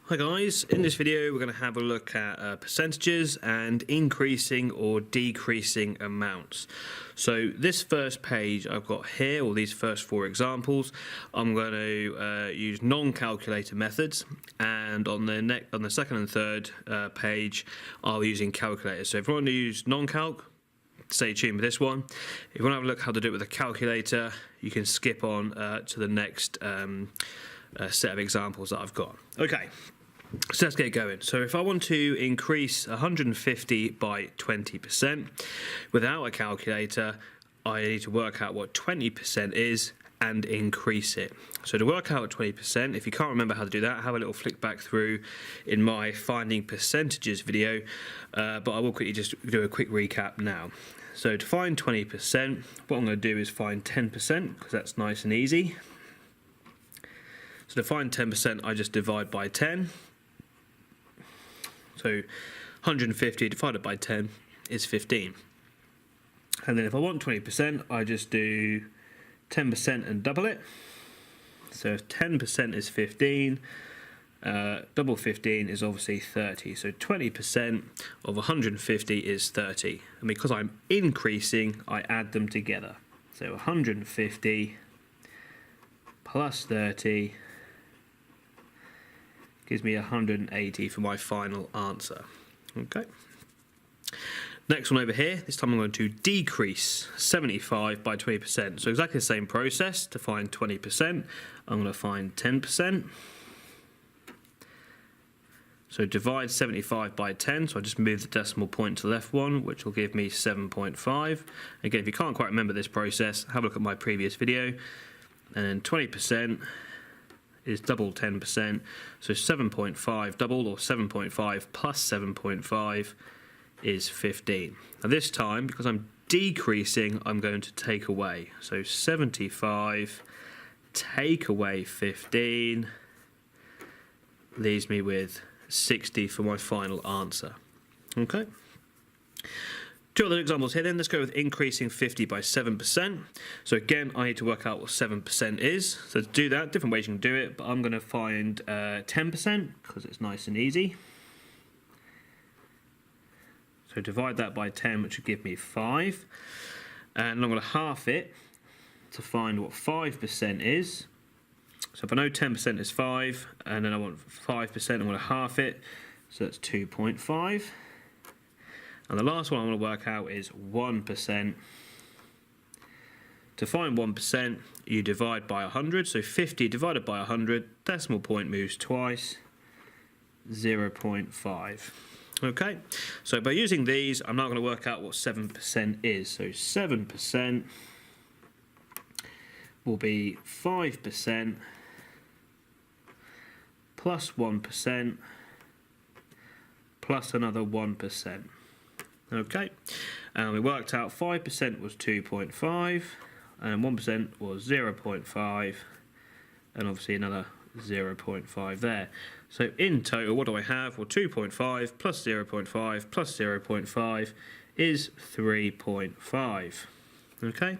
Hi guys, in this video we're going to have a look at percentages and increasing or decreasing amounts. So this first page I've got here, or these first four examples, I'm going to use non-calculator methods, and on the second and third page I'll be using calculators. So if you want to use non-calc, stay tuned with this one. If you want to have a look how to do it with a calculator, you can skip on to the next set of examples that I've got. Okay. So let's get going. So if I want to increase 150 by 20%, without a calculator, I need to work out what 20% is and increase it. So to work out 20%, if you can't remember how to do that, have a little flick back through in my finding percentages video, but I will quickly just do a quick recap now. So to find 20%, what I'm going to do is find 10%, because that's nice and easy. So to find 10%, I just divide by 10. So 150 divided by 10 is 15. And then if I want 20%, I just do 10% and double it. So if 10% is 15, double 15 is obviously 30. So 20% of 150 is 30. And because I'm increasing, I add them together. So 150 plus 30 gives me 180 for my final answer. Okay. Next one over here, this time I'm going to decrease 75 by 20%. So exactly the same process to find 20%. I'm going to find 10%. So divide 75 by 10, so I just move the decimal point to the left one, which will give me 7.5. Again, if you can't quite remember this process, have a look at my previous video. And then 20% is double 10%, so 7.5 doubled, or 7.5 plus 7.5 is 15. Now this time, because I'm decreasing, I'm going to take away. So 75 take away 15 leaves me with 60 for my final answer. Okay. Two other examples here then. Let's go with increasing 50 by 7%. So again, I need to work out what 7% is. So to do that, different ways you can do it, but I'm going to find 10% because it's nice and easy. So divide that by 10, which would give me 5. And I'm going to half it to find what 5% is. So if I know 10% is 5, and then I want 5%, I'm going to half it. So that's 2.5. And the last one I want to work out is 1%. To find 1%, you divide by 100. So 50 divided by 100, decimal point moves twice, 0.5. Okay, so by using these, I'm now going to work out what 7% is. So 7% will be 5% plus 1% plus another 1%. Okay, and we worked out 5% was 2.5, and 1% was 0.5, and obviously another 0.5 there. So in total, what do I have? Well, 2.5 plus 0.5 plus 0.5 is 3.5. Okay,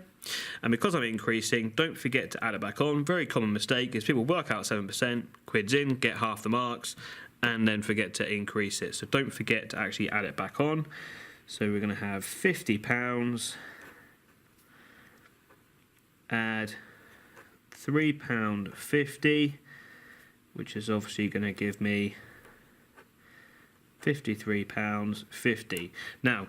and because I'm increasing, don't forget to add it back on. Very common mistake is people work out 7%, quids in, get half the marks, and then forget to increase it. So don't forget to actually add it back on. So we're going to have £50, add £3.50, which is obviously going to give me £53.50. Now,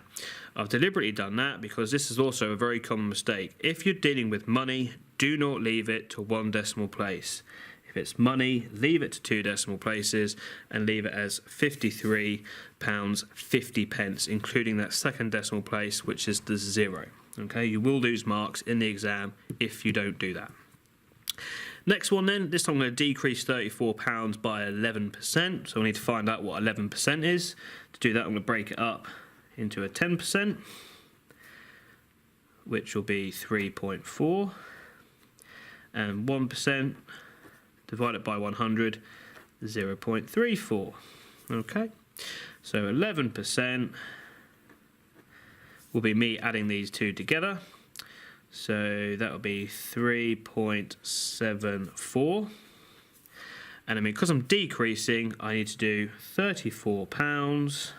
I've deliberately done that because this is also a very common mistake. If you're dealing with money, do not leave it to one decimal place. If it's money, leave it to 2 decimal places and leave it as £53.50, including that second decimal place, which is the 0. Okay, you will lose marks in the exam if you don't do that. Next one then, this time I'm going to decrease £34 by 11%. So we need to find out what 11% is. To do that, I'm going to break it up into a 10%, which will be 3.4, and 1%. Divided by 100, 0.34. Okay, so 11% will be me adding these two together. So that will be 3.74. And I mean, because I'm decreasing, I need to do £34,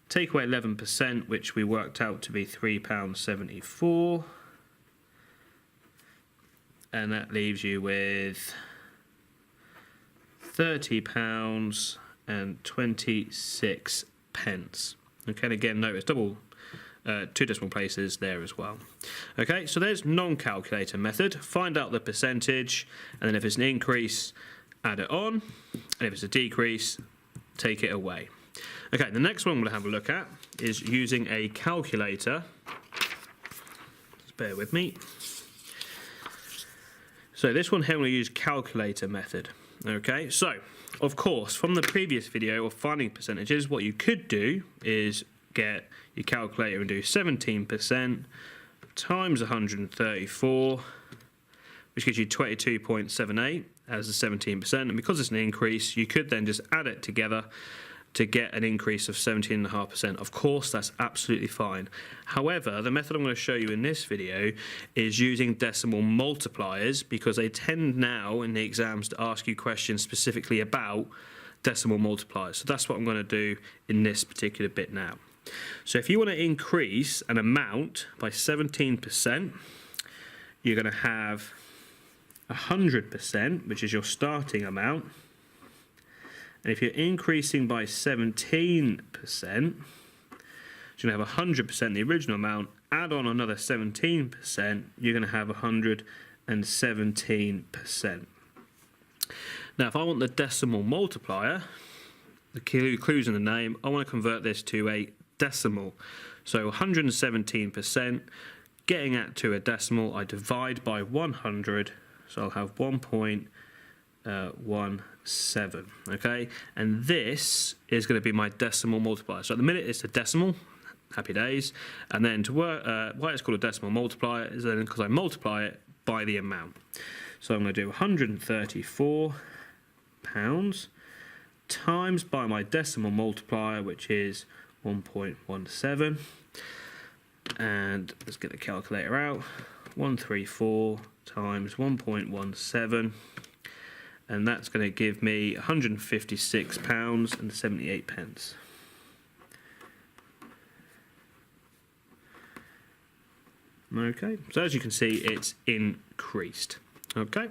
take away 11%, which we worked out to be £3.74, and that leaves you with £30.26. Okay, and again, notice double 2 decimal places there as well. Okay, so there's non-calculator method. Find out the percentage, and then if it's an increase, add it on, and if it's a decrease, take it away. Okay, the next one I'm going to have a look at is using a calculator. Just bear with me. So this one here, I'm going to use calculator method. Okay, so of course, from the previous video of finding percentages, what you could do is get your calculator and do 17% times 134, which gives you 22.78 as the 17%. And because it's an increase, you could then just add it together to get an increase of 17.5%. Of course, that's absolutely fine. However, the method I'm going to show you in this video is using decimal multipliers, because they tend now in the exams to ask you questions specifically about decimal multipliers. So that's what I'm going to do in this particular bit now. So if you want to increase an amount by 17%, you're going to have 100%, which is your starting amount. And if you're increasing by 17%, you're going to have 100%, the original amount, add on another 17%, you're going to have 117%. Now, if I want the decimal multiplier, the clues in the name, I want to convert this to a decimal. So 117%, getting at to a decimal, I divide by 100, so I'll have 1.17. Okay, and this is going to be my decimal multiplier. So at the minute it's a decimal, happy days, and then to work, why it's called a decimal multiplier is then because I multiply it by the amount. So I'm going to do £134 times by my decimal multiplier, which is 1.17, and let's get the calculator out. 134 times 1.17, and that's going to give me £156.78. Okay, so as you can see, it's increased. Okay,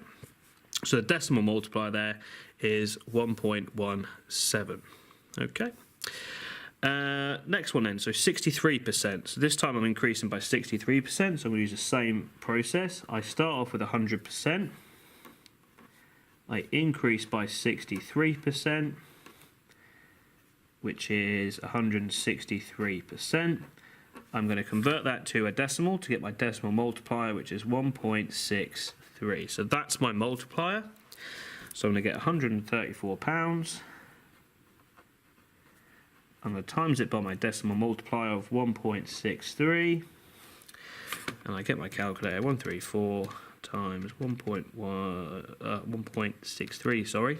so the decimal multiplier there is 1.17. Okay. Next one then, so 63%. So this time I'm increasing by 63%, so I'm going to use the same process. I start off with 100%. I increase by 63%, which is 163%. I'm going to convert that to a decimal to get my decimal multiplier, which is 1.63. So that's my multiplier. So I'm going to get £134. I'm going to times it by my decimal multiplier of 1.63, and I get my calculator. 134 times 1.63, sorry,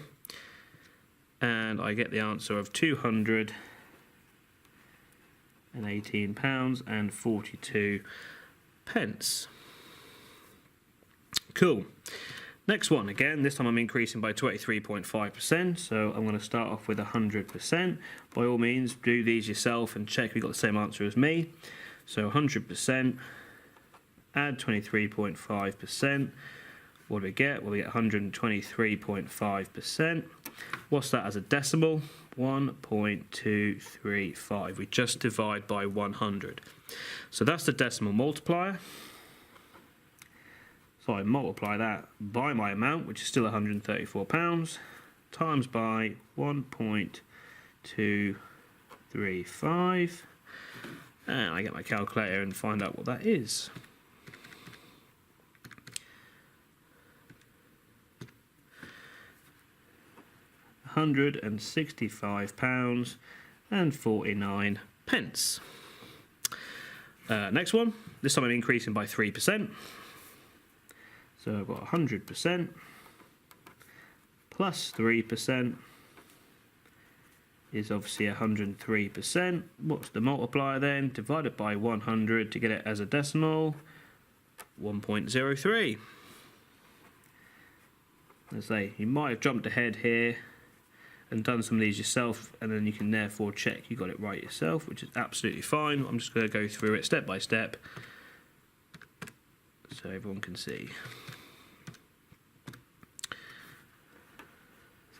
and I get the answer of £218.42. Cool. Next one, again, this time I'm increasing by 23.5%, so I'm going to start off with 100%. By all means, do these yourself and check you've got the same answer as me. So 100%, add 23.5%. What do we get? Well, we get 123.5%. What's that as a decimal? 1.235. We just divide by 100. So that's the decimal multiplier. So I multiply that by my amount, which is still £134, times by 1.235, and I get my calculator and find out what that is. £165.49. Next one, this time I'm increasing by 3%. So I've got 100% plus 3% is obviously 103%. What's the multiplier then? Divide it by 100 to get it as a decimal, 1.03. As I say, you might have jumped ahead here and done some of these yourself, and then you can therefore check you got it right yourself, which is absolutely fine. I'm just going to go through it step by step so everyone can see.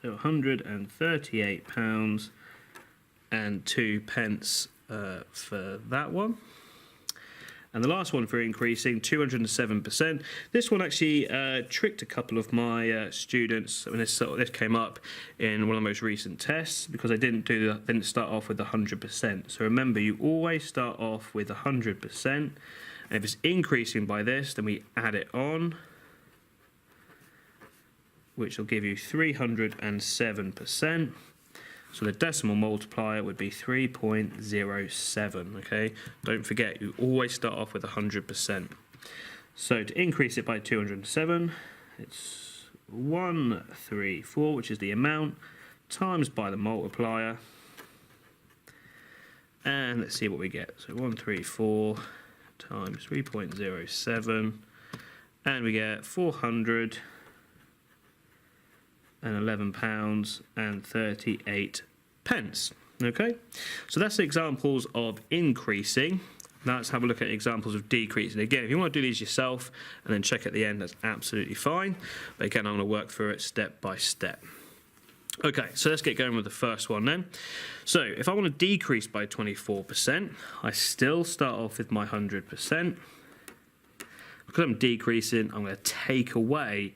So £138 and 2 pence for that one. And the last one for increasing, 207%. This one actually tricked a couple of my students when this came up in one of the most recent tests, because I didn't start off with 100%. So remember, you always start off with 100%. And if it's increasing by this, then we add it on, which will give you 307%. So the decimal multiplier would be 3.07, okay? Don't forget, you always start off with 100%. So to increase it by 207, it's 134, which is the amount, times by the multiplier. And let's see what we get. So 134 times 3.07, and we get £411.38. Okay, so that's the examples of increasing. Now let's have a look at examples of decreasing. Again, if you want to do these yourself and then check at the end, that's absolutely fine. But again, I'm going to work through it step by step. Okay, so let's get going with the first one then. So if I want to decrease by 24%, I still start off with my 100%. Because I'm decreasing, I'm going to take away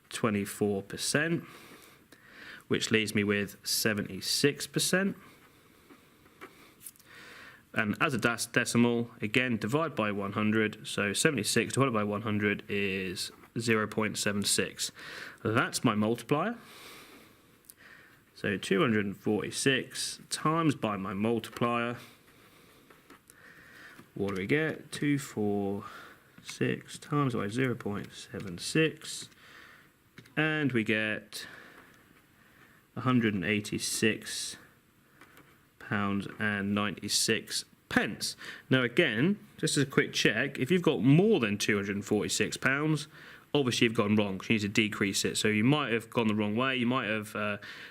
24%, which leaves me with 76%. And as a decimal, again, divide by 100. So 76 divided by 100 is 0.76. That's my multiplier. So 246 times by my multiplier. What do we get? 246 times by 0.76. And we get £186.96. Now again, just as a quick check, if you've got more than £246, obviously you've gone wrong, because you need to decrease it. So you might have gone the wrong way, you might have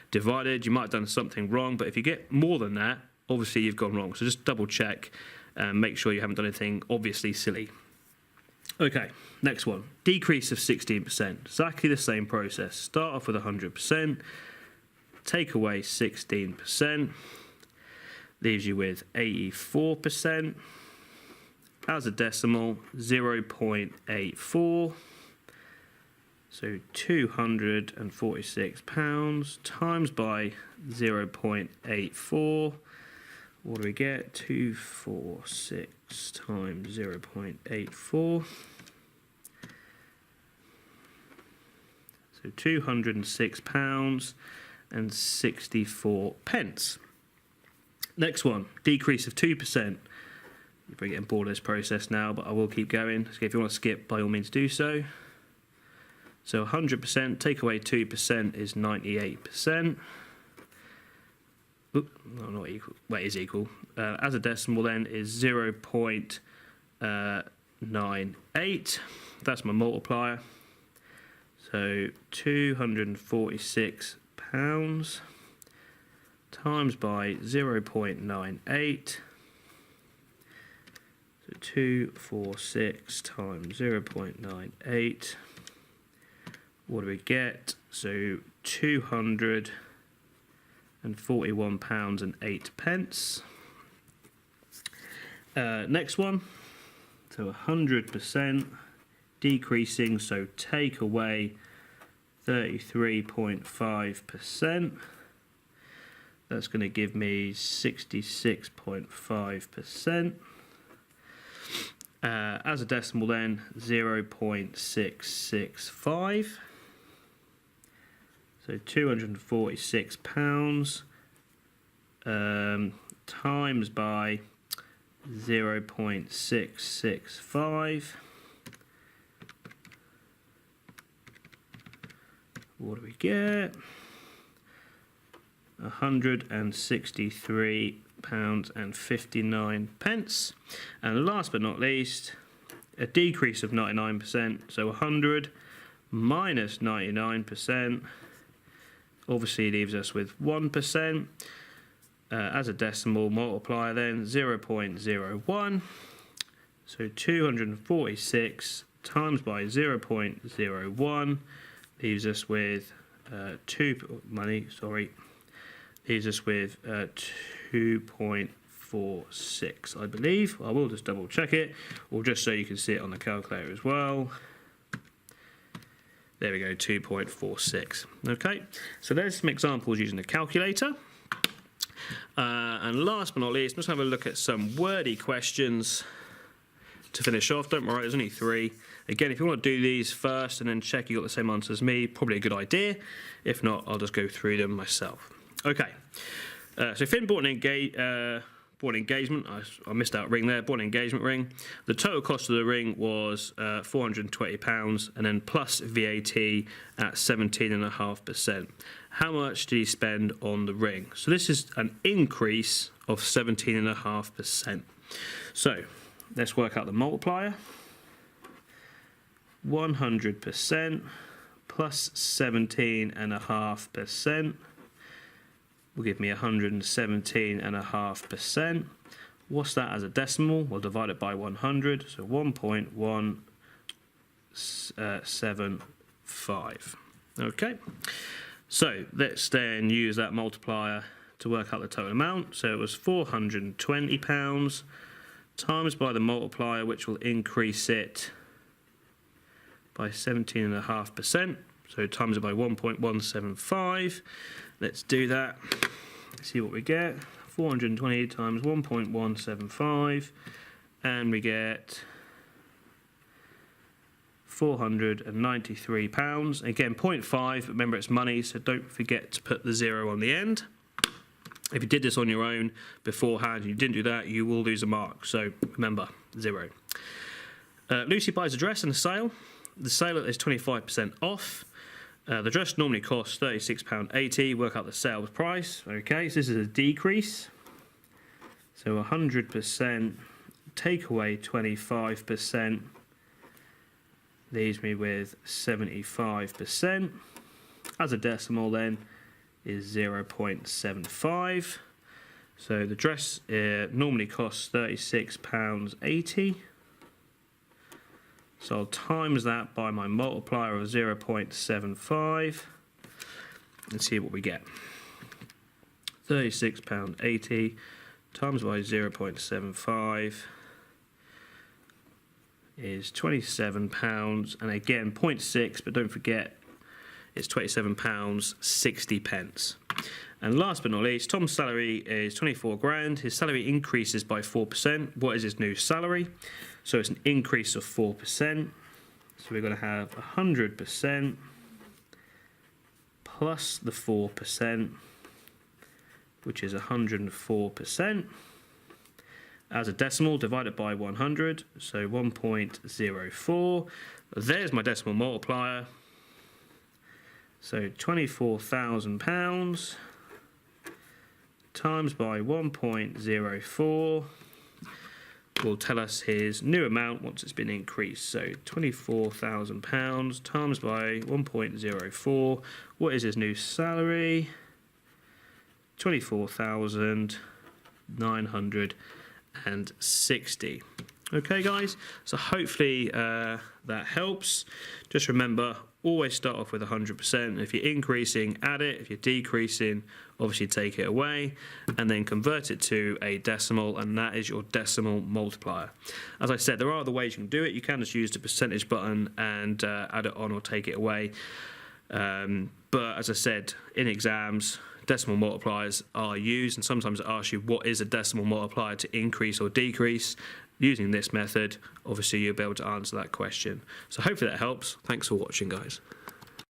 divided, you might have done something wrong, but if you get more than that, obviously you've gone wrong. So just double check and make sure you haven't done anything obviously silly. Okay, next one. Decrease of 16%. Exactly the same process. Start off with 100%, take away 16%, leaves you with 84%. As a decimal, 0.84. So £246 times by 0.84. What do we get? 246 times 0.84. So £206.64. Next one, decrease of 2%. You're probably getting bored of this process now, but I will keep going. So if you want to skip, by all means do so. So 100%, take away 2% is 98%. Oop, no, not equal. Well, it is equal. As a decimal then is 0.98. That's my multiplier. So £246 times by 0.98. So 246 times 0.98. What do we get? So £241.08. Next one. So 100% decreasing. So take away 33.5%. That's going to give me 66.5%. As a decimal then, 0.665. So £246 times by 0.665. What do we get? £163.59. And last but not least, a decrease of 99%. So 100 minus 99%. Obviously leaves us with 1%. As a decimal multiplier then, 0.01. So 246 times by 0.01 leaves us with leaves us with 2.46, I believe. I will just double check it, or just so you can see it on the calculator as well. There we go, 2.46. Okay, so there's some examples using the calculator. And last but not least, let's have a look at some wordy questions to finish off. Don't worry, there's only 3. Again, if you want to do these first and then check you got the same answer as me, probably a good idea. If not, I'll just go through them myself. Okay, so Finn bought an engagement. I missed out ring there. Bought an engagement ring. The total cost of the ring was £420, and then plus VAT at 17.5%. How much did he spend on the ring? So this is an increase of 17.5%. So let's work out the multiplier. 100% plus 17.5% will give me 117.5%. What's that as a decimal? We'll divide it by 100, so 1.175. Okay, so let's then use that multiplier to work out the total amount. So it was £420 times by the multiplier, which will increase it by 17.5%. So times it by 1.175. Let's do that. Let's see what we get. 420 times 1.175, and we get £493. Again, 0.5. Remember, it's money, so don't forget to put the 0 on the end. If you did this on your own beforehand and you didn't do that, you will lose a mark. So remember, 0. Lucy buys a dress in a sale. The sale is 25% off. The dress normally costs £36.80. Work out the sales price. Okay, so this is a decrease. So 100% take away 25% leaves me with 75%. As a decimal then is 0.75. So the dress normally costs £36.80. So I'll times that by my multiplier of 0.75 and see what we get. £36.80 times by 0.75 is £27, and again 0.6, but don't forget it's £27.60. And last but not least, Tom's salary is 24 grand. His salary increases by 4%. What is his new salary? So it's an increase of 4%. So we're going to have 100% plus the 4%, which is 104%. As a decimal, divide it by 100, so 1.04. There's my decimal multiplier. So £24,000 times by 1.04 will tell us his new amount once it's been increased. So £24,000 times by 1.04. What is his new salary? £24,960. Okay, guys, so hopefully that helps. Just remember, always start off with 100%. If you're increasing, add it. If you're decreasing, obviously take it away, and then convert it to a decimal, and that is your decimal multiplier. As I said, there are other ways you can do it. You can just use the percentage button and add it on or take it away. But as I said, in exams, decimal multipliers are used, and sometimes it asks you what is a decimal multiplier to increase or decrease. Using this method, obviously you'll be able to answer that question. So hopefully that helps. Thanks for watching, guys.